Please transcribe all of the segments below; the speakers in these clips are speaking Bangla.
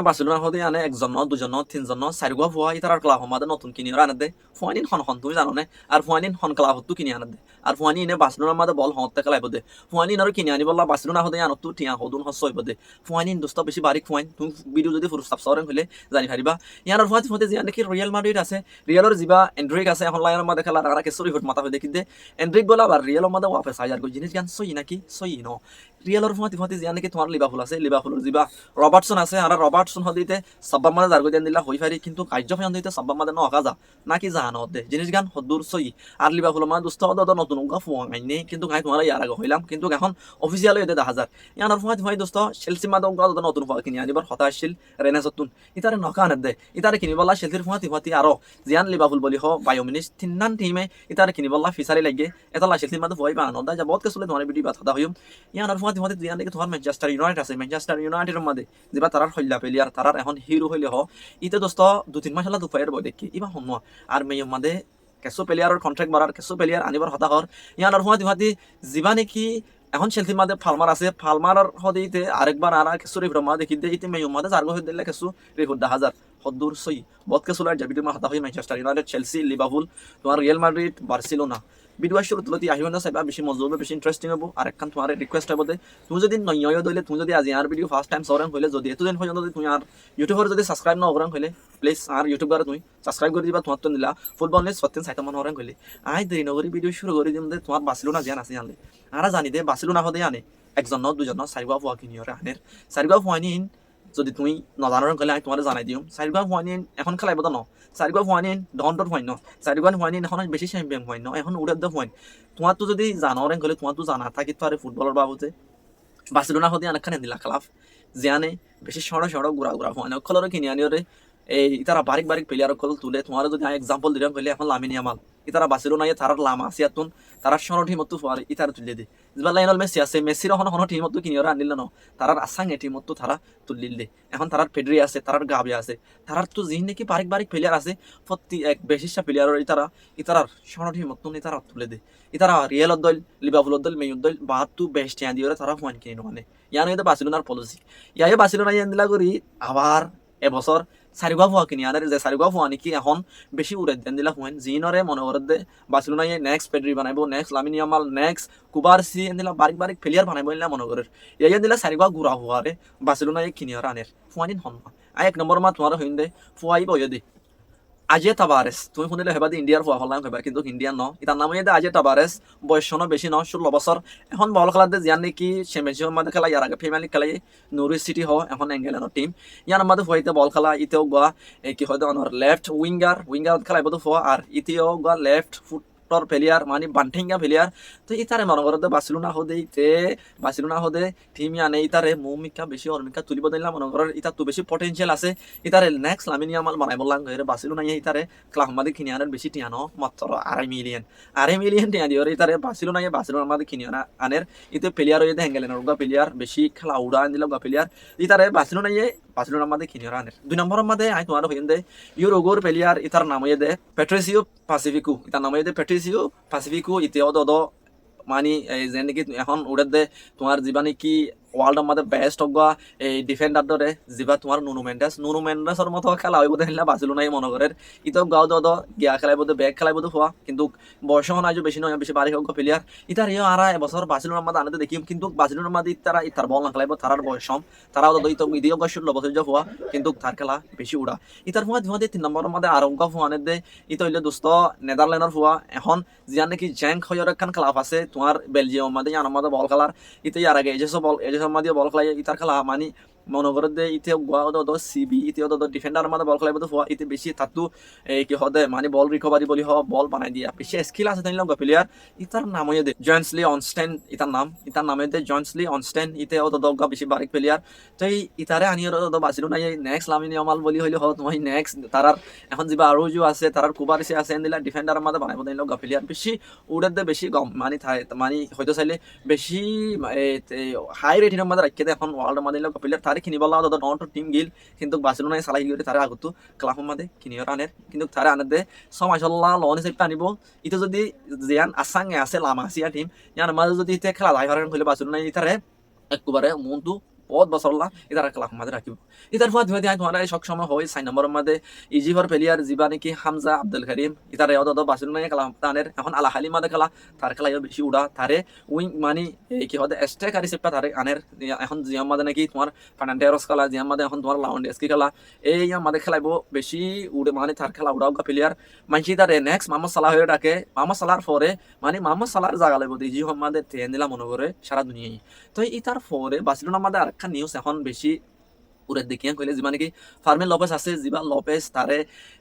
বার্সেলোনা হতে আনে একজন দুজন তিনজন চারিগোয়া ভুয়া ইতার ক্লাব আমাদের নতুন কিনে আনে দে ফুয়ানিন হন তুমি জানো না আর ফুয়ানিন হন ক্লাব হতো কিনে আনে দে আর ফুয়ানি এনে বার্সেলোনার মাঝে বল হতে খেলাইব দে ফুয়ানিন আর কিনে আনি বললা বার্সেলোনা হতে আনো তো টিয়া হদুন হসইব দে ফুয়ানিন দোস্ত বেশি বারিক ফুয়াইন তুমি ভিডিও যদি ফুরু সাবস্ক্রাইব হলে জানি পারিবা ইয়ার ফুয়াতি ফুয়াতি যে নাকি রিয়াল মাদ্রিদ আছে রিয়ালের জিবা এন্ড্রিক আছে এখন লাইনের মাঝে খেলা আর কে সরি হুট মাথা হয়ে দেখি দে এন্ড্রিক বলা আর রিয়ালের মাঝে ওয়াপেস হাজার কই জিনিস গান সই নাকি সই ন রিয়ালের ফুয়াতি ফুয়াতি যে নাকি তোমার লিভারপুল আছে লিভারপুলের জিবা রবার্টসন আছে আর রবার্টসন হদিতে সাব্বা মাদে জার্গো দেন দিলা হই ফারি কিন্তু কার্য ফেন দিতে সাব্বা মাদে ন কাজা নাকি জানো দে জিনিস গান হদুর সই আর লিভারপুল মা দুস্ত দদ নতুন গা ফুয়াং আইনে কিন্তু গাই তোমার ইয়ার আগে হইলাম কিন্তু এখন অফিসিয়াল হইতে 10,000 ইয়ার ফুয়াতি ফুয়াই দোস্ত চেলসি মাদে গা দদ নতুন ফুয়া কিনি আনিবার হতা আসছিল রেনেসতুন ইতারে নকান দে ইতারে কিনি বলা চেলসির ফুয়াতি ফুয়াতি আরো জিয়ান লিভারপুল বলি হ বায়োমিনিস তিননান টিমে ইতারে কিনি বলা ফিসারি লাগে এতলা চেলসির মাদে ফুয়াই বানো দা যা বহুত কে সুলে তোমার ভিডিও বাতা হইম ইয়ার ফুয়াতি ফুয়াতি জিয়ান দেখে তোমার ম্যানচেস্টার ইউনাইটেড আছে ম্যানচেস্টার ইউনাইটেডের মাদে যেবা তারার হইলা পেলিয়ার তারার এখন হিরো হইলে হ ইতে দোস্ত 2-3 মাস হলা দুপায়ের বই দেখি ইবা হন আর মেয় মাদে কেসো প্লেয়ারের কন্ট্রাক্ট বাড়ার কেসো প্লেয়ার আনিবার হতা হর ইয়ার ফুয়াতি ফুয়াতি জিবা নাকি এখন চেলসির মাঝে ফালমার আছে ফালমার হদিতে আরেকবার আর কিছু রেফার মা দেখি দে ইতে মেয় মাদে জার্গো হই দিলে কিছু রেফার 10,000 হদ্দুর সই বহুত কিছু লার যাবিটি মা হতা হই ম্যানচেস্টার ইউনাইটেড চেলসি লিভারপুল তোমার রিয়াল মাদ্রিদ বার্সেলোনা ভিডিও শুরু তুলতি আহিব না চাইবা বেশি মজা হবে বেশি ইন্টারেস্টিং হবো আর একখান তোমার রিকোয়েস্ট হবো তুমি যদি নয় দইলে তুমি যদি আজি আর ভিডিও ফার্স্ট টাইম সরেন হইলে যদি এতদিন পর্যন্ত যদি তুমি আর ইউটিউবের যদি সাবস্ক্রাইব না করেন হইলে প্লিজ আর ইউটিউবার তুমি সাবস্ক্রাইব করে দিবা তোমার তো নিলা ফুটবল নিয়ে সত্যি সাইতা মন হরেন হইলে আই দেরি নগরী ভিডিও শুরু করে দিম তোমার বার্সেলোনা জিয়ান আছে জানলে আর জানি দে বার্সেলোনা হদে আনে একজন দুজন চারিগা ফুয়া কিনিয়রে আনের চারিগা ফুয়ানিন যদি তুমি নজানার গেলে আমি তোমার জানাই দিম চারিগা ফুয়ানিন এখন খেলাইব তো ন চারিগা ফুয়ানিন দহন্তর ফুয়াইন ন চারিগা ফুয়ানিন এখন বেশি চ্যাম্পিয়ন ফুয়াইন ন এখন উড়ে দে ফুয়াইন তোমার তো যদি জানোরে গেলে তোমার তো জানা থাকি তো আর ফুটবলের বাবুতে বার্সেলোনা হতে অনেকখানে দিলা খেলাফ জিয়ানে বেশি সড়ো ঘুরা ফুয়াইন অকলরে কিনি আনিওরে এই ইতারা বারিক প্লেয়ার কল তুলে তোমার যদি আমি এক্সাম্পল দিলাম কইলে এখন লামিন ইয়ামাল ইতারা বার্সেলোনা তারার লামা আসিয়াতুন তারা সন টিমতো ফুয়ারে ইতারা তুলে দে যেবা লাইনাল মেসি আছে মেসির হন টিমতো কিনিওরা আনিল ন তারার আসাং টিমতো তারা তুলিল দে এখন তারার পেড্রি আছে তারার গাবি আছে তারার তো জিন নাকি বারিক প্লেয়ার আছে প্রতি এক বেশিসা প্লেয়ার ইতারার সন টিমতো ইতারা তুলে দে ইতারা রিয়েল দল লিভারপুল দল মেয়ুন দল বাহাতু বেস্ট ইয়ান দিওরে তারা ফুয়ান কিনে মানে ইয়ান হইতে বার্সেলোনার পলিসি ইয়াই বার্সেলোনা ইয়ান দিলা করি আবার এবছর চারিগা ফুয়া কিনি আনার যে চারিগা ফুয়া নাকি এখন বেশি উড়ে দেন দিলা ফুয়েন জিনরে মনে করে দে বার্সেলোনা নেক্সট পেড্রি বানাইব next Lamine Yamal next Cubarsi এন্দিলা বারিক প্লেয়ার বানাইব না মনে করে ইয়াই দিলা চারিগা গুড়া ফুয়ারে বার্সেলোনা কিনি আর আনের ফুয়ানিন হন আই এক নম্বর মা তোমার হইন দে ফুয়াইব দে আজিয়ে তাবারেস তুমি শুনিলে হেবা ইন্ডিয়ার ফুয়া হলাম হেবা কিন্তু ইন্ডিয়ান ন ইতার নাম দে আজিয়ে তাবারেস বয়স বেশি ন 16 বছর এখন বল খেলাতে জিয়ান নাকি চ্যাম্পিয়নশিপের মধ্যে খেলা ইয়ার আগে প্রিমিয়ার লিগ খেলাই নরিচ সিটি হ এখন ইংল্যান্ডের টিম ইয়ার মধ্যে ফুয়াইতে বল খেলা ইতেও গা কি হয়তো অনর লেফট উইঙ্গার খেলাইব তো ফুয়া আর ইতেও গা লেফট ফুট প্লেয়ার মানে বান্টিঙ্গা প্লেয়ার তো ইতারে মনে করতে বার্সেলোনা হদে টিম আনে ইতারে মুমিকা বেশি অর্মিকা তুলিব দিলাম মনে করার ইতার তো বেশি পটেনশিয়াল আছে ইতারে নেক্সট লামিন ইয়ামাল বানাইব লাগে বার্সেলোনা ইতারে ক্লাব মাদে কিনে আনার বেশি টিয়ানো মাত্র 2.5 মিলিয়ন টিয়া দিও ইতারে বার্সেলোনা মাদে কিনে আনের ইতে প্লেয়ার হইতে হ্যাঙ্গেলেন গা প্লেয়ার বেশি খেলা উড়া আন দিলাম গা প্লেয়ার ইতারে বার্সেলোনা মাদে কিনে আনের 2 নম্বর মাদে আই তোমার হইন দে ইউরোগোর প্লেয়ার ইতার নাম হইয়ে দে পেট্রিসিও পাসিফিকো ইতার নাম হইয়ে দে পেট্রিসিও পাসিফিকো ইতেও দদ মানে যে নাকি এখন উড়ে দে তোমার জীবানি কি ওয়ার্ল্ডের মধ্যে বেস্ট হওয়া এই ডিফেন্ডার দরে যিবা তোমার নুনু মেন্ডেসের মতো খেলা হইব দেখলে বার্সেলোনাই মনে করে ইতো গাও দদ গিয়া খেলাইব ব্যাগ খেলাইব হওয়া কিন্তু বয়স হন আজ বেশি নয় বেশি বাড়ি হোক প্লেয়ার ইতার ইয়ে আর এবছর বার্সেলোনার মধ্যে আনতে দেখিম কিন্তু বার্সেলোনার মধ্যে ইতার বল না খেলাইব তারার বয়স তারাও দদ ইতো ইদিও গা 16 বছর হওয়া কিন্তু তার খেলা বেশি উড়া ইতার ফুয়া ধুয়া দিয়ে 3 নম্বরের মধ্যে আর অঙ্কা ফুয়া আনে দে ইতো হইলে দোস্ত নেদারল্যান্ডের ফুয়া এখন জিয়ান নাকি জ্যাঙ্ক হইয়ার একখান ক্লাব আছে তোমার বেলজিয়াম মধ্যে ইয়ার মধ্যে বল খেলার ইতে ইয়ার আগে এজেসো মাদিও বল খেলাই ইতার খেলা মানে মনে করে দে ইতে সিবি ইতে ডিফেন্ডার মধ্যে বল খেলাইব তো ইতে বেশি তাতু এই কি হদে মানে বল রিকভারি বলি হ বল বানাই দিয়া বেশি স্কিল আছে তাইলাম প্লেয়ার ইতার নাম হয়ে দে জয়েন্সলি অনস্টেন ইতার নামে দে জয়েন্সলি অনস্টেন ইতে দগা বেশি বারিক প্লেয়ার তো ইতারে আনিয়ে বার্সেলোনা নেক্সট লামিন ইয়ামাল বলি হইলে হ তোমার নেক্সট তারার এখন যিবা আরো যে আছে তারার কুবারিসি আছে এন্দিলা ডিফেন্ডার মধ্যে বানাইব তাইলাম প্লেয়ার বেশি উড়ে দে বেশি গম মানে হয়তো চাইলে বেশি হাই রেটিংয়ের মধ্যে রাখি দে এখন ওয়ার্ল্ডের মধ্যে প্লেয়ার তারে কিনিব লাগা নট টিম গিল কিন্তু বার্সেলোনায় চালাই গিয়ে তারা আগতো ক্লাবের মধ্যে কিনিও আনের কিন্তু তারা আনে দে সমাজল্লাহ লন হিসেবে আনিব ইটো যদি জিয়ান আসাঙে আছে লামাসিয়া টিম ইয়ার মাঝে যদি ইতে খেলা যাই পারেন হইলে বার্সেলোনায় ইতারে একবারে মনটো বহুত বছরলা ইতারা ক্লাব মাঝে রাখিব ইতার ফুয়া ধুয়ে দিয়ে তোমার সব সময় হয় 4 নম্বরের মধ্যে ইজিভার প্লেয়ার জিবা নাকি হামজা আব্দুল করিম ইতারা অত বার্সেলোনা খেলা তানের এখন আলা হালি মাঝে খেলা তার খেলা বেশি উড়া তারে উইং মানে এই কি হতে স্ট্রাইকার হিসেবে তারে আনের এখন জিয়াম মাঝে নাকি তোমার ফার্নান্ডেরস খেলা জিয়াম মাঝে এখন তোমার লাউন্ডেস্কি খেলা এই মাঝে খেলাইব বেশি উড়ে মানে তার খেলা উড়াও প্লেয়ার মানছি তারে নেক্সট মোহাম্মদ সালাহ হয়ে ডাকে মোহাম্মদ সালাহর পরে মানে মোহাম্মদ সালাহর জায়গা লাগবে জি আমাদের ট্রেন দিলা মনে করে সারা দুনিয়ায় তো ইতার পরে বার্সেলোনা আমাদের আরেকটা নিউজ এখন বেশি উড়ে দেখিয়া কইলে যিবা নাকি ফার্মিন লপেস আছে যিবা লপেস তারে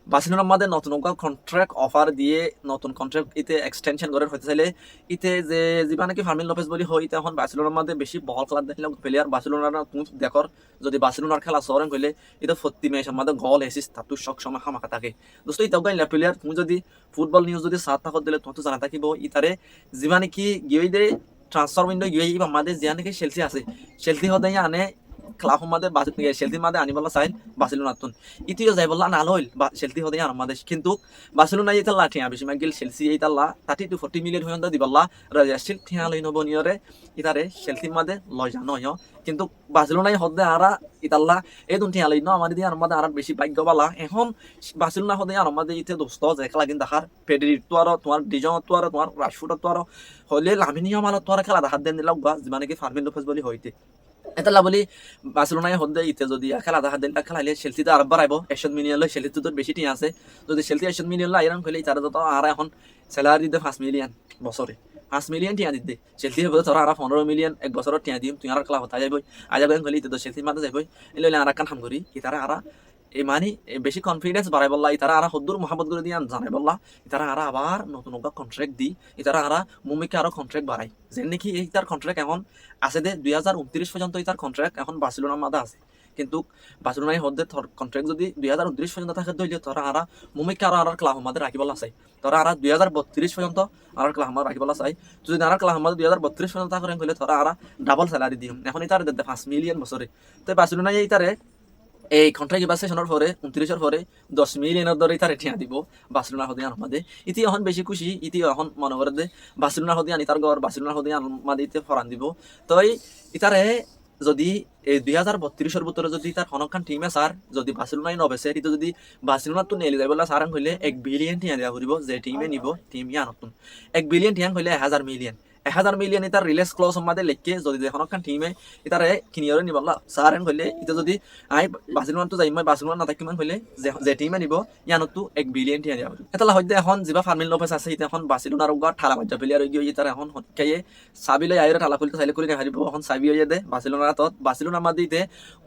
বার্সেলোনার মধ্যে নতুন কন্ট্রাক্ট অফার দিয়ে নতুন কন্ট্রাক্ট ইতে এক্সটেনশন করে হইতে চাইলে ইতে যে যিবা নাকি ফার্মিন লপেস বলি হয় এখন বার্সেলোনার মধ্যে বেশি বল খেলা দেখিলাম প্লেয়ার বার্সেলোনার তুমি দেখর যদি বার্সেলোনার খেলা সরেন কইলে এটা প্রতি ম্যাচের মধ্যে গল এসিস তাতু সব সময় খামাখা থাকে দোস্ত ইতাও গাইলা প্লেয়ার তুমি যদি ফুটবল নিউজ যদি সাত থাকত দিলে তোমার তো জানা থাকিব ইতারে যিবা নাকি গিয়ে দে ট্রান্সফার উইন্ডো গিয়ে আমাদের যে নাকি চেলসি আছে চেলসি হতে আনে ক্লাব মাঝে চেলসির মাঝে আনি বলা চাইল বার্সেলোনা তুন ইতিও যাই বললা না লইল চেলসি হতে আর মাঝে কিন্তু বার্সেলোনা এই তাল্লা ঠিয়া বেশি মাগিল চেলসি এই তাল্লা 30 to 40 মিলিয়ন হইন দি বললা রাজাস্টিল ঠিয়া লই নব নিয়রে ইতারে চেলসির মাঝে লয় জানো কিন্তু বার্সেলোনাই হদে আরা ইতাল্লা এই দুন ঠিয়া লই ন আমার দি আর মাঝে আর বেশি ভাগ্য বালা এখন বার্সেলোনা হদে আর মাঝে ইতে দোস্ত যে খেলা কিন্তু দেখার পেড্রি তো আর তোমার ডিজন তো আর তোমার রাশফুড তো আর হলে লামিনিয়া মালা তো আর খেলা দেখার দেন দিলাম বা মানে কি ফার্মিন লোপেস বলি হইতে এটা বলি বার্সেলোনায় হদে ইতে যদি খেলা দেখা দিন খেলাইলে চেলসিতে আর বাড়াইব 100 মিলিয়ন লয় চেলসি তো বেশি টিম আছে যদি চেলসি 100 মিলিয়ন লয় আইরন কইলে তারা তো আর এখন স্যালারি দিতে 5 মিলিয়ন বছরে 5 মিলিয়ন টিয়া দিতে চেলসি হবে তোরা আর 15 মিলিয়ন এক বছরের টিয়া দিম তুই আর খেলা হতা যাইবই আজাব কইলে তো চেলসির মাঝে যাইবই এলে আর কান হাম করি তারা আর এই মানে বেশি কনফিডেন্স বাড়াই বললা ইতারা আর হদ্দুর মোহাম্মদ করে দিয়ে জানাই বললা ইতারা আর আবার নতুন কন্ট্রাক্ট দি ইতারা আর মুমিকে আরো কন্ট্রাক্ট বাড়াই যে নাকি এই তার কন্ট্রাক্ট এখন আছে দে 2029 পর্যন্ত ইতার কন্ট্রাক্ট এখন বার্সেলোনার মাঝে আছে কিন্তু বার্সেলোনায় হদ্দে কন্ট্রাক্ট যদি 2029 পর্যন্ত থাকে দইলে তোরা আর মুমিকে আর ক্লাব আমাদের রাখি বলা চাই তোরা আর 2032 পর্যন্ত আর ক্লাব আমার রাখি বলা চাই যদি আর ক্লাব আমাদের 2032 পর্যন্ত থাকে কইলে তোরা আর ডাবল স্যালারি দিম এখন ইতার 5 মিলিয়ন বছরে তো বার্সেলোনায় ইতারে এই কন্ট্রাক্ট এবার সেশনের পরে 29 পরে 10 মিলিয়নের দরে তার ঠিয়া দিব বার্সেলোনা হতে আমাদের ইতি এখন বেশি খুশি ইতি এখন মনে করে দে বার্সেলোনা হতে আনি তার ঘর বার্সেলোনা হতে আমাদের ইতে ফরান দিব তো ইতারে যদি এই 2032 ভিতরে যদি তার হনখান টিমে স্যার যদি বার্সেলোনায় নবেছে এটা যদি বার্সেলোনা তো নেলি যাই বলে স্যার হইলে 1 বিলিয়ন টিয়া দেওয়া করিব যে টিমে নিব টিম ইয়া নতুন 1 বিলিয়ন টিয়া হইলে 1000 মিলিয়ন 1000 মিলিয়ন ইতার রিলেজ ক্লজ আমাদের লেখকে যদি দেখুন একখান টিমে ইতারে কিনিয়রে নিবলা সারেন হইলে এটা যদি আই বার্সেলোনা তো যাই মই বার্সেলোনা না থাকিমান হইলে যে টিমে নিব ইয়ানতো 1 বিলিয়ন টিয়া দিয়া এটা হইতে এখন যিবা ফার্মিন লোপেস আছে এটা এখন বার্সেলোনার উগা ঠালা বাজ্জা প্লেয়ার হই গিয়ে ইতার এখন হটকায়ে সাবিলে আইরে ঠালা খুলতে চাইলে করে হারিব এখন সাবি হইয়ে দে বার্সেলোনার তত বার্সেলোনার মাদিতে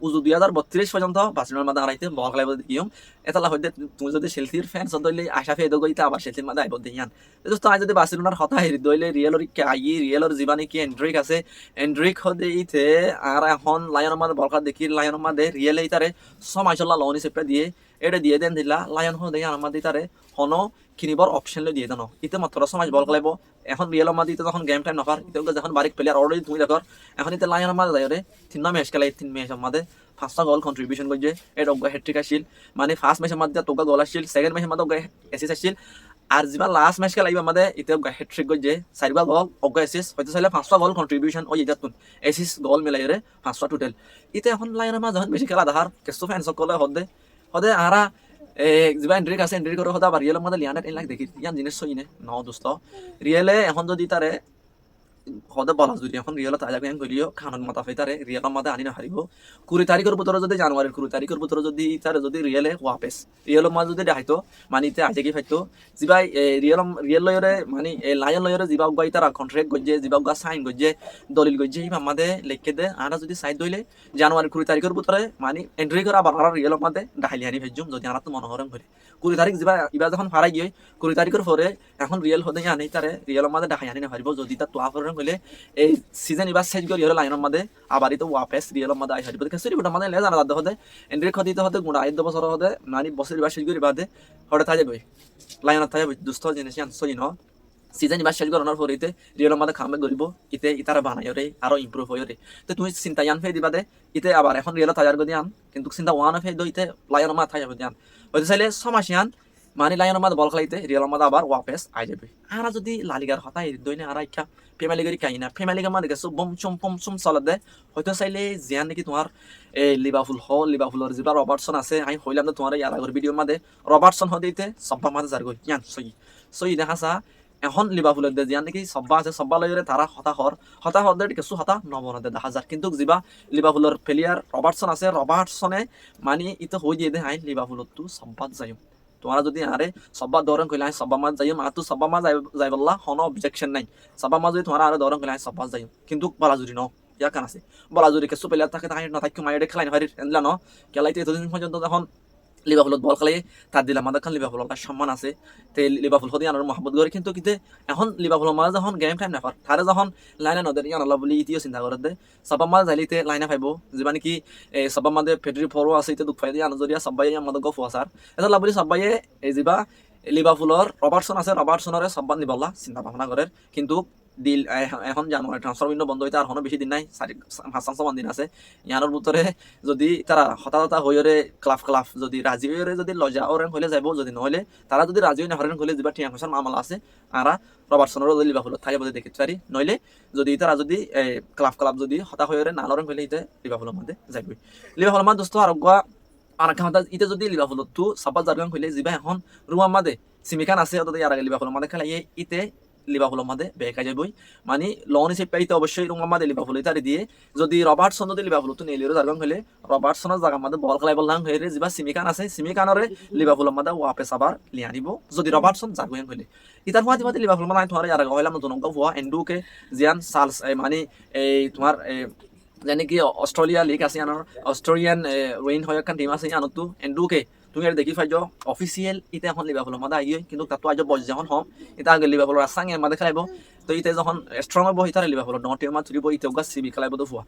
উজু 2032 পর্যন্ত বার্সেলোনার মাদে আড়াইতে বল খেলাইব দিম এটা হইতে তুমি যদি চেলসির ফ্যানস দইলে আশা ফেদ গইতা আবার চেলসির মাদে আইব দিয়ান দোস্ত আজ যদি বার্সেলোনার হতা হেরি দইলে রিয়েলর কে আই রিয়েলর জীবানি কি এন্ড্রিক আছে এন্ড্রিক হদে ইতে আর এখন লায়ন মাদে বল খেলা দেখি লায়ন মাদে রিয়েলে ইতারে সমাইছলা লনি সেপটা দিয়ে এটা দিয়ে দেন দিলা লায়ন হদে আমাদের ইতারে হনো কিনিবর অপশন দিয়ে দেন ইতে মাত্র সমাজ বল খেলাইব এখন রিয়েল মাদে ইতে যখন গেম টাইম নফার ইতে যখন বারিক প্লেয়ার অলরেডি তুমি দেখো এখন ইতে লায়ন মাদে যায়রে 3 ম্যাচ খেলাই 3 ম্যাচ আমাদের 5টা গোল কন্ট্রিবিউশন করছে এটা হ্যাট্রিক আসছিল মানে ফার্স্ট ম্যাচের মধ্যে তোকা গোল আসছিল সেকেন্ড ম্যাচের মধ্যে অ্যাসিস্ট আসছিল আর যা লাস্ট ম্যাচ খেলাইব আমাদের ইতে হ্যাট্রিক করছে 4টা গোল অ্যাসিস্ট হয়তো চাইলে 5টা গোল কন্ট্রিবিউশন ওই ইতাতুন অ্যাসিস্ট গোল মিলাই রে 5টা টোটাল ইতে এখন লায়ন মাদে যখন বেশি খেলা দেখার কেসো ফ্যান্স সকলে হদে আরা যিবা এন্ট্রি আছে এন্ট্রি করে সদা রিয়েল মধ্যে লিয়ানের এন লাখ দেখি ইয়ান জিনিস সইনে ন দোস্ত রিয়েলে এখন যদি তারে হদে বলা যদি এখন রিয়েল তাজা গেম করিও খানন মাথা ফেতারে রিয়েল মাদে আনি না হারিব 20 তারিখের ভিতরে যদি জানুয়ারির 20 তারিখের ভিতরে যদি তারে যদি রিয়েলে ওয়াপেস রিয়েল মাঝে যদি দেখাইতো মানে ইতে আজে কি ফাইতো যিবা রিয়েল লয়রে মানে লায়ন লয়রে যিবা গাই তারা কন্ট্রাক্ট গজে যিবা গা সাইন গজে দলিল গজে ইবা মাদে লিখে দে আরা যদি সাইড দইলে জানুয়ারির 20 তারিখের ভিতরে মানে এন্ট্রি করা আবার রিয়েল মাদে দেখাইলি আনি ভেজুম যদি আরা তো মনোহরম করে 20 তারিখ যিবা ইবা যখন ফারাই গিয়ে 20 তারিখের পরে এখন রিয়েল হদে আনি তারে রিয়েল মাদে দেখাই আনি না পারিব যদি তা তোয়া করে হইলে এই সিজন এবার শেষ করি হলো লাইনের মধ্যে আবারই তো ওয়াপেস রিয়েল মধ্যে আই হারিব কেসরি গোটা মানে লেজানা দাদ হতে এন্ট্রি খদিতে হতে গুণা 5 বছর হতে মানে বছর এবার শেষ করি বাদে হঠাৎ থাকে বই লাইনত থাকে দুস্থ জিনিস আনছই ন সিজন এবার শেষ করানোর পরেতে রিয়েল মধ্যে খামে গরিব ইতে ইতারা বানাই রে আরো ইমপ্রুভ হয় রে তো তুমি চিন্তা ইয়ান ফে দিবা দে ইতে আবার এখন রিয়েল তাজার গদি আন কিন্তু চিন্তা ওয়ান ফে দইতে লাইন মা থাই যাবে আন হইতে চাইলে সমাসিয়ান মানে লাইনের মাঝে বল খেলাইতে রিয়াল মাঝে আবার ওয়াপেস আই যাবে। আর যদি লালিগার হতাই দইনে আর ইচ্ছা প্রিমিয়ার লিগের কাই না, প্রিমিয়ার লিগের মাঝে গেছো বম চুম পম চুম চলে দে হয়তো চাইলে জিয়ান নাকি তোমার এই লিভারপুল লিভারপুলের যেটা রবার্টসন আছে আমি হইলাম না তোমার ইয়ার আগের ভিডিওর মাঝে রবার্টসন হদিতে সব্বা মাঝে যার গই ইয়ান সই দেখা সা এখন লিভারপুলের দে জিয়ান নাকি সব্বা আছে সব্বা লইরে তারা হতা হর দে কিছু হতা নবনদে দেখা যার কিন্তু যিবা লিভারপুলের প্লেয়ার রবার্টসন আছে রবার্টসনে মানে ইতো হই দিয়ে দে আই লিভারপুলত তো সব্বাত যাই তোমরা যদি আরে সব্বা দৌড়ন কইলে আই সব্বা মাছ যাইম আর তো সব্বা মাছ যাই বললা কোনো অবজেকশন নাই সব্বা মাছ যদি তোমরা আরে দৌড়ন কইলে আই সব্বা যাইম কিন্তু বলা জুরি ন ইয়া কান আছে বলা জুরি কিছু প্লেয়ার থাকে তাই না তাই মাইরে খেলাই না পারি এনলা ন খেলাইতে এতদিন পর্যন্ত যখন লিভারপুলত বল খেলে তার দিলাম আমাদের খান লিভারপুল একটা সম্মান আছে তে লিভারপুল হতে আনার মহব্বত করে কিন্তু কিতে এখন লিভারপুলের মাঝে যখন গেম টাইম নাফার তারে যখন লাইনে নদের ইয়ান আল্লাহ বলি ইতিও চিন্তা করে দে সবার মাঝে যাইলিতে লাইনে পাইব যিবা নাকি সবার মাঝে ফেডরি ফরও আছে ইতে দুঃখ পাই দিয়ে আনজরিয়া সবাই আমাদের গফ আসার এটা লাভ বলি সবাই এই যিবা লিভারপুলের রবার্টসন আছে রবার্টসনরে সব্বান নিবল্লা চিন্তা ভাবনা করে কিন্তু ডিল এখন জানুয়ারি ট্রান্সফার উইন্ডো বন্ধ হইতে আর কোনো বেশি দিন নাই 5-6 দিন আছে ইয়ানোর ভিতরে যদি তারা হতাহতা হইরে ক্লাব যদি রাজি হইরে যদি লজা ওরেন হইলে যাইব যদি নহলে তারা যদি রাজি না হরেন হইলে যেবা টিয়া খসার মামলা আছে আরা রবার্টসনেরও যদি লিভারপুলত থাকে বলে দেখতে পারি নইলে যদি তারা যদি ক্লাব যদি হতা হইরে না লরেন হইলে ইতে লিভারপুলের মধ্যে যাইবই লিভারপুলের মধ্যে দোস্ত আর আর কামতা ইতে যদি লিভারপুলত তো সাপা জারগান হইলে যিবা এখন রুমার মাঝে সিমিকান আছে অত ইয়ার আগে লিভারপুলের মধ্যে খেলাই ইতে লিভারপুলের মধ্যে বেকা যাবই মানে লোন হিসেবে পাইতে অবশ্যই রুমার মাঝে লিভারপুল তারি দিয়ে যদি রবার্টসন যদি লিভারপুল তো নেলিরও জারগান হইলে রবার্টসনের জায়গার মধ্যে বল খেলাই বললাম হইরে যিবা সিমিকান আছে সিমিকানরে লিভারপুলের মধ্যে ওয়াপেস আবার লিয়ে আনিব যদি রবার্টসন জারগান হইলে ইতার মাঝে লিভারপুল মানে তোমার ইয়ার আগে হইলাম নতুন ভুয়া এন্ডুকে জিয়ান সালস মানে এই তোমার যেনে কি অস্ট্রেলিয়া লিগ আছে আনার অস্ট্রেলিয়ান উইন হয় একটা টিম আছে আনতো এন্ডুকে তুমি আর দেখি পাইছ অফিসিয়াল ইতে এখন লিভারপুলের মধ্যে আইয়ে কিন্তু তাতো আজ বজ যখন হম এটা আগে লিভারপুলের আসাঙে মধ্যে খেলাইব তো ইতে যখন স্ট্রং হব ইতারে লিভারপুলের নট টিম থ্রিব ইতে গা সিবি খেলাইব তো ফুয়া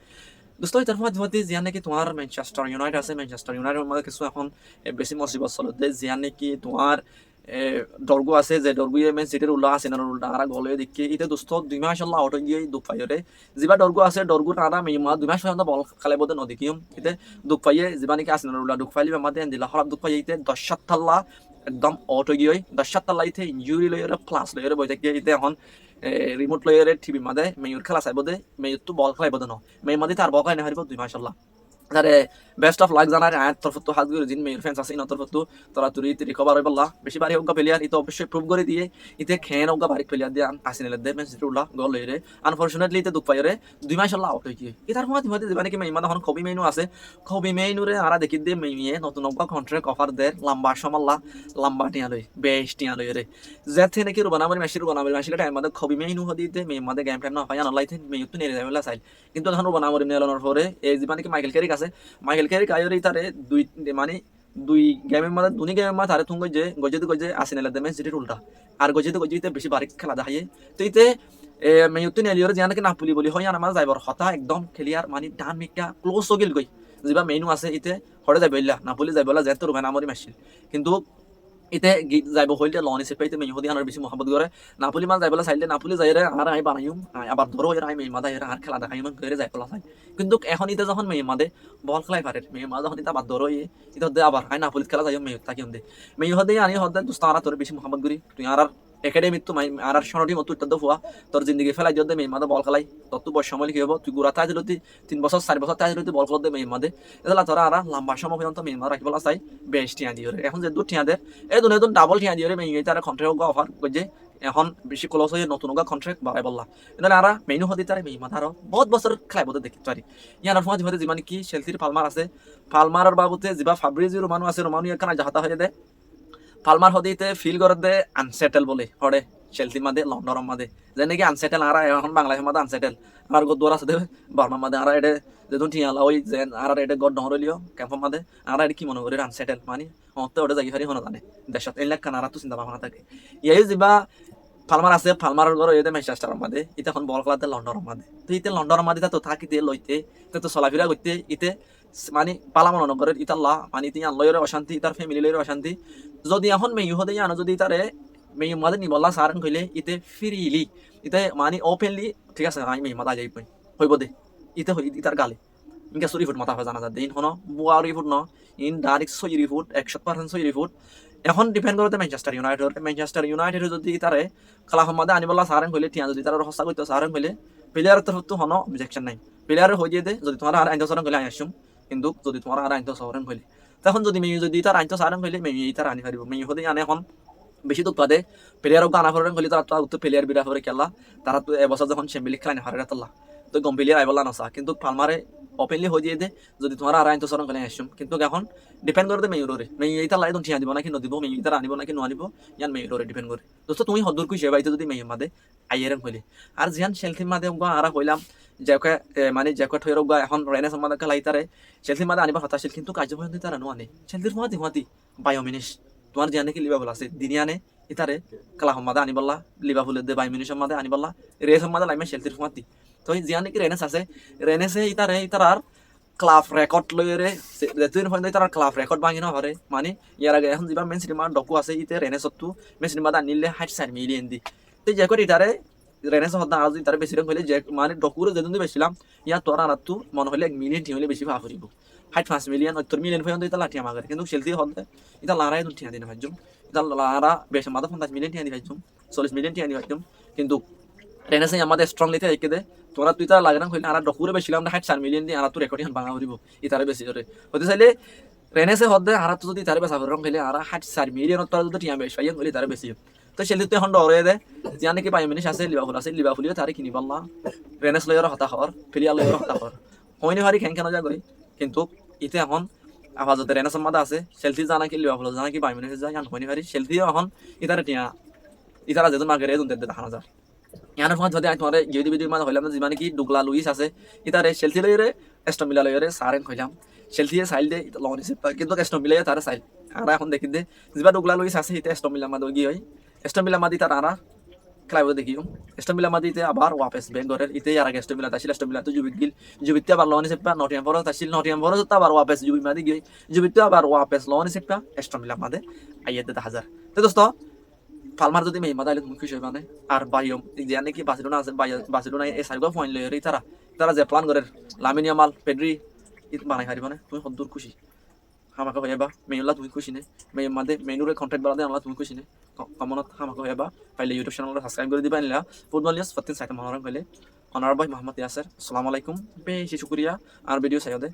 দোস্ত ইতার মধ্যে জিয়ান নাকি তোমার ম্যানচেস্টার ইউনাইটেড আছে ম্যানচেস্টার ইউনাইটেডের মধ্যে কিছু এখন বেশি মুসিবত চলতে জিয়ান নাকি তোমার ডর্গু আছে যে ডর্গুয়ে মেন সিটির উল্লাহ আছে না উল্টা আর গলে দেখি ইতে দোস্ত 2 মাস আল্লাহ আউট গিয়ে দুঃখ পাইরে যিবা ডর্গু আছে ডর্গু টানা মিমা 2 মাস পর্যন্ত বল খেলে বদে নদেকিম ইতে দুঃখ পাইয়ে যিবা নাকি আছে না উল্লা দুঃখ পাইলি মাতে দিলা খারাপ দুঃখ পাইয়ে ইতে 10 তাল্লা একদম আউট গিয়ে 10 তাল্লা ইতে ইনজুরি লইরে ক্লাস লইরে বই থাকে ইতে এখন রিমোট লইরে টিভি মাদে মেয়ুর খেলা চাইব দে মেয়ুর তো বল খেলাইব দে ন মেয় মাদি তার বল খাই না হারিব 2 মাস আল্লাহ তারে বেস্ট অফ লাক জানার আয়াত তরফতো হাত গুলো জিন মেয়র ফ্যান্স আছে ইন তরফতো তোরা তুই রিকভার হই বললা বেশি বাড়ি হোক প্লেয়ার ইতো অবশ্যই প্রুভ করে দিয়ে ইতে খেন হোক বাড়ি প্লেয়ার দিয়ে আসিনে দে মেন সিটুল্লাহ গোল লইরে আনফরচুনেটলি ইতে দুঃখ পাইরে 2 মাস আল্লাহ আউট হইছে ইতার মধ্যে দিবানি কি মেইমান এখন কবি মেনু আছে কবি মেনুরে আরা দেখি দে মেইয়ে নতুন হোক কন্ট্রাক্ট অফার দে লম্বা সমল্লা লম্বা টিয়া লই বেশ টিয়া লই রে যেতে নাকি রুবানামরি মেসি রুবানামরি মেসিলে টাইম মধ্যে কবি মেনু হদি দে মেই মধ্যে গেম টাইম না হয় আনলাইতে মেইউ তো নেরে যাইলা চাইল কিন্তু এখন রুবানামরি নেলনের পরে এই দিবানি কি মাইকেল ক্যারিক আছে মাইকেল ক্যারিক আইরে তারে দুই গেমের মধ্যে দুনি গেমের মধ্যে তারে তুঙ্গ যে গজে আসিনালে দে মেন সিটির উল্টা আর গজে বেশি বারিক খেলা দেখায় তো ইতে মেয়ুত নেলিওর জিয়ানকে নাপুলি বলি হয় আমার যাইবার হতা একদম খেলিয়ার মানে ডান মিকা ক্লোজ হয়ে গেল গই যিবা মেনু আছে ইতে হরে যাইবলা নাপুলি যাইবলা যেতে রুবেন আমরি মেসিল কিন্তু ইতে যাইব হইলে লন হিসেবে পাইতে মেই হদি আনার বেশি মহব্বত করে নাপুলি মাল যাইবলা চাইলে নাপুলি যাইরে আর আই বানাইম আবার ধরো এর আই মেই মাদা এর আর খেলা দেখাইম করে যাইবলা চাই কিন্তু এখন ইতে যখন মেই মাদে বল খেলাই পারে মেই মাদা যখন ইতে আবার ধরো ইতে আবার আই নাপুলি খেলা যাইম মেই তাকি দে মেই হদি আনি হদে দুস্তারা তোর বেশি মহব্বত করি তুই আর একাডেমি তো আর সনটি মতো ইত্যাদি ফুয়া তোর জিন্দগি ফেলাই যদি মেই মাদে বল খেলাই তোর তো বয়স সময় কি হবো তুই গুড়া তাই দিলতি 3 বছর 4 বছর তাই দিলতি বল খেলতে মেই মাদে এগুলা তোরা আর লম্বা সময় পর্যন্ত মেই মাদা রাখিবলা চাই বেশ টিয়া দিয়ে এখন যে 2 টিয়া দের এই দুনে ডাবল টিয়া দিয়ে মেই তার কন্ট্রাক্ট অফার করছে এখন বেশি ক্লোজ হয়ে নতুন কন্ট্রাক্ট বাড়াই বললা এনারা আর মেনু হদি তার মেই মাদারও বহুত বছর খেলাই বোধ দেখতে পারি ইয়ার ফোন হতে যিমান কি চেলসির পালমার আছে পালমারের বাবুতে যিবা ফাব্রিজি রোমানো আছে রোমানো এখানে জাহাতা হয়ে দে পালমার হদিতে ফিল করে দে আনসেটেল বলে হরে চেলসির মাঝে লন্ডনের মাঝে যে নাকি আনসেটেল আর এখন বাংলাদেশের মাঝে আনসেটেল আমার গদ দৌড় আছে দে বার্মার মাঝে আর এটা যেদিন ঠিয়ালা ওই যে আর এটা গড ডহর লিও ক্যাম্পের মাঝে আর এটা কি মনে করি আনসেটেল মানে অত ওটা জায়গা হারি হনো জানে দেশত এই লেখা আর তো চিন্তা ভাবনা থাকে এই যিবা পালমার আছে পালমারের ঘর এতে ম্যানচেস্টারের মাঝে ইতে এখন বল খেলাতে লন্ডনের মাঝে তো ইতে লন্ডনের মাঝে তো থাকিতে লইতে তো চলাফেরা করতে ইতে মানে পালামন নগরের ইতাল্লাহ মানে ইতি আনলয়ের অশান্তি তার ফ্যামিলি লয়ের অশান্তি যদি এখন মেয়ু হদে আনো যদি তারে মেয়ু মাদে নিবল্লা সারেন কইলে ইতে ফ্রিলি ইতে মানে ওপেনলি ঠিক আছে আমি মেয়ু মাদা যাইব হইব দে ইতে হই ইতার গালে ইনকা সরি ফুট মাথা জানা যায় দিন হনো বুয়া রিফুট ন ইন ডাইরেক্ট 6 রিফুট 100% 6 রিফুট এখন ডিপেন্ড করতে ম্যানচেস্টার ইউনাইটেড যদি তারে খেলা সম্মাদে আনিবলা সারেন হইলে টিয়া যদি তার হস্তা করতে সারেন হইলে প্লেয়ারের তরফ তো হনো অবজেকশন নাই, প্লেয়ারের হয়ে দিয়ে দে যদি তোমার আর আইনতে সারেন হইলে আই আসুম, কিন্তু যদি তোমার আর আইনতে সারেন হইলে তখন যদি মেয়ে যদি তার আইনতে সারেন হইলে মেয়ে তার আনি পারিব, মেয়ে হতে আনে এখন বেশি তো পাদে প্লেয়ারও গানা ফরেন হইলে তারা তো প্লেয়ার বিরা ফরে খেলা, তারা তো এবছর যখন চ্যাম্পিয়ন লিগ খেলা হারে তাল্লা তো গম প্লেয়ার আইবলা নসা, কিন্তু পালমারে ওপেনলি হয়ে দিয়ে দে যদি তোমার আর আইনতে সারেন হইলে আসুম, কিন্তু এখন ডিপেন্ড করে মেয়ুরে মেয়ে এইটা লাই ঠিয়া দিব নাকি নদিব, মেয়ে এইটা আনিব নাকি নানিব, ইয়ান মেয়ুরে ডিপেন্ড করে। দোস্ত তুমি হদুর কুই সেবাইতে যদি মেয়ে মাদে আইয়েরেন হইলে আর জিয়ান সেলথির মাদে আর হইলাম যেকে মানে যেকে থই রোগ এখন রেনেস মাদে খেলাই তারে সেলথির মাদে আনিবার হতাশিল, কিন্তু কাজ পর্যন্ত তারা নো আনে সেলথির মাদি মাদি বায়োমিনিশ তোমার জিয়ানে কি লিবাবল আছে দিনিয়ানে ইতারে খেলা সম্মাদে আনিবল্লা লিবাবুলের দে বায়োমিনিশের মাদে আনিবল্লা রেস মাদে লাইমে সেলথির মাদি তো জিয়ানে কি রেনেস আছে রেনেসে ইতার ক্লাব রেকর্ড লইরে যেতুন হয় তার ক্লাব রেকর্ড ভাঙি না পারে, মানে ইয়ার আগে এখন যেবা মেন সিনেমার ডকু আছে ইতে রেনেসত্তু মেন সিনেমাটা আনিলে 60 মিলিয়ন দি তো যে করে ইতারে রেনেস হদ্দা আজ তারে বেশি রকম হইলে যে মানে ডকুরে যেদিন বেছিলাম ইয়া তোর আনাতু মনে হলে 1 মিলিয়ন হইলে বেশি ভাব করিব 5 মিলিয়ন 70 মিলিয়ন পর্যন্ত ইতা লাঠিয়া মাগারে, কিন্তু সেলতি হদ্দে ইতা লারাই দুন ঠিয়া দিন ভাজুম ইতা লারা বেশ মাদা 50 মিলিয়ন ঠিয়া দি ভাজুম 40 মিলিয়ন ঠিয়া দি ভাজুম, কিন্তু রেনেসে আমাদের স্ট্রং লিতে একে দে তোরা তুই তার লাগে না হইলে আর ডকুরে বেছিলাম 60 মিলিয়ন দিয়ে আর তোর রেকর্ড এখন ভাঙা করিব ইতারে বেশি করে হতে চাইলে রেনেসে হদ্দে আর তো যদি তারে বেসা রং হইলে আর 60 মিলিয়ন তোরা যদি টিয়া বেশ পাইয়া হইলে তারে বেশি তো সেলি তো এখন ডরে দে জিয়া নাকি পাই মিনিশ আছে লিভারপুলিও তারে কিনি পারলা রেনেস লয়র হতা হর ফিলিয়া লয়র হতা হর হইনি হারি খেং কেন যা গই, কিন্তু ইতে এখন আপাতত রেনেসের মাদা আছে সেলফি জানা কি লিভারপুল জানা কি পাই মিনিশ যায় এখন হইনি হারি সেলফিও এখন ইতারে টিয়া ইতারা যেদিন মাগেরে দুন দেখা না যায় ইয়ানোর ফোন যদি তোমার গিয়ে দিবি মানে হইলাম যে মানে কি ডুগলা লুইস আছে ইতারে সেলফি লইরে এস্টন মিলা লইরে সারেন কইলাম সেলফিয়ে সাইল দে লন হিসেবে কিন্তু এস্টন মিলা তার সাইল আর এখন দেখি দে যেবা ডুগলা লুইস আছে ইতে এস্টন মিলা মাদে গিয়ে হয় এস্টন মিলা মাদি তার আরা খেলাইব দেখিও এস্টন মিলা মাদিতে আবার ওয়াপেস বেঙ্গরের ইতে আর আগে এস্টন মিলা তাছিল এস্টন মিলা তো জুবিত গিল জুবিতে আবার লন হিসেবে নটিয়াম ফরস তাছিল নটিয়াম ফরস তো আবার ওয়াপেস জুবি মাদি গিয়ে জুবিতে আবার ওয়াপেস লন হিসেবে এস্টন মিলা মাদে আইয়াতে 10,000 তো দোস্ত পালমার যদি মেয়ে মাদাইলে তুমি খুশি মানে আর বাইম যে নাকি বার্সেলোনা আছে বার্সেলোনা এই সাইগো পয়েন্ট লইরে তারা যে প্ল্যান করে লামিন ইয়ামাল পেড্রি বানাই হারিব না তুমি কত দূর খুশি আমাকে হইবা মেইলা তুমি খুশি নে মেয়ে মাদে মেনুরে কন্টাক্ট বাড়াতে আমরা তুমি খুশি নে কমনত আমাকে হইবা পাইলে ইউটিউব চ্যানেলটা সাবস্ক্রাইব করে দিবা নিলা ফুটবল নিউজ ফতিন সাইতে মনোরম হইলে অনার ভাই মোহাম্মদ ইয়াসের আসসালামু আলাইকুম বেশি শুকরিয়া আর ভিডিও চাইও দে